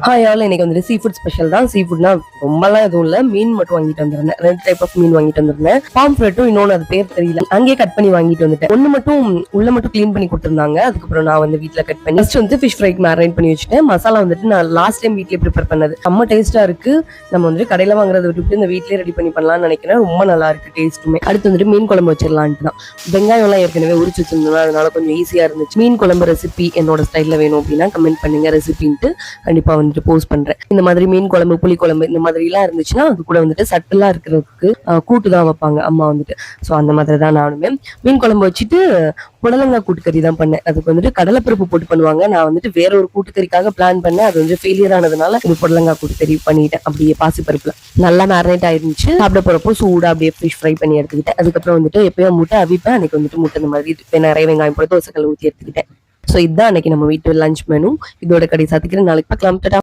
Hi all, இன்னைக்கு வந்துட்டு sea food special தான். சீ ஃபுட்னா ரொம்பலாம் எதுவும் இல்லை, மீன் மட்டும் வாங்கிட்டு வந்திருந்தேன். 2 டைப் ஆஃப் மீன் வாங்கிட்டு வந்திருந்தேன். பாம்ஃப்ரெட்டும் இன்னொன்று அது பேர் தெரியல, அங்கேயே கட் பண்ணி வாங்கிட்டு வந்துட்டேன். ஒன்று மட்டும் உள்ள மட்டும் க்ளீன் பண்ணி கொடுத்துருந்தாங்க. அதுக்கப்புறம் நான் வந்து வீட்டில் கட் பண்ணி ஃபர்ஸ்ட் வந்து ஃபிஷ் ஃப்ரைக்கு மேரினேட் பண்ணி வச்சுட்டேன். மசாலா வந்துட்டு நான் லாஸ்ட் டைம் வீட்லேயே ப்ரிப்பேர் பண்ணது, செம்ம டேஸ்ட்டாக இருக்கு. நம்ம வந்துட்டு கடையில் வாங்குறத விட்டுட்டு இந்த வீட்லேயே ரெடி பண்ணி பண்ணலாம்னு நினைக்கிறேன். ரொம்ப நல்லா இருக்கு டேஸ்ட்டுமே. அடுத்து வந்துட்டு மீன் குழம்பு வச்சிடலான்ட்டு தான். வெங்காயம்லாம் ஏற்கனவே உரிச்சு வச்சிருந்தோம், அதனால கொஞ்சம் ஈஸியாக இருந்துச்சு. மீன் குழம்பு ரெசிபி என்னோட ஸ்டைலில் வேணும் அப்படின்னா கமெண்ட் பண்ணுங்க, ரெசிபின்ட்டு கண்டிப்பாக வந்துட்டு போஸ்ட் பண்றேன். இந்த மாதிரி மீன் குழம்பு, புளி குழம்பு இந்த மாதிரி எல்லாம் இருந்துச்சுன்னா அது கூட வந்துட்டு சட்டெல்லாம் இருக்கிறதுக்கு கூட்டு தான் வைப்பாங்க அம்மா வந்துட்டு. ஸோ அந்த மாதிரி தான் நானுமே மீன் குழம்பு வச்சுட்டு புடலங்காய் கூட்டுக்கறி தான் பண்ணேன். அதுக்கு வந்துட்டு கடலைப்பருப்பு போட்டு பண்ணுவாங்க. நான் வந்துட்டு வேற ஒரு கூட்டுக்கறிக்காக பிளான் பண்ணேன். அது வந்து ஃபெயிலியர் ஆனதுனால இது புடலங்காய் கூட்டுக்கறி பண்ணிட்டேன். அப்படியே பாசிப்பருப்புல நல்லா மேரினேட் ஆயிருந்துச்சு. சாப்பிட போறப்போ சூடா அப்படியே ஃபிஷ் ஃப்ரை பண்ணி எடுத்துக்கிட்டேன். அதுக்கப்புறம் வந்துட்டு எப்பயும் முட்டை அவிப்பேன். அன்னைக்கு வந்துட்டு முட்டை இந்த மாதிரி நிறைய வெங்காயம் போட்டு தோசைக்கல் ஊற்றி எடுத்துக்கிட்டேன். ஸோ இதுதான் அன்னைக்கு நம்ம வீட்டு லஞ்ச் மெனு. இதோட கடை சாத்திக்கிறேன். நாளைக்கு பார்க்கலாம்.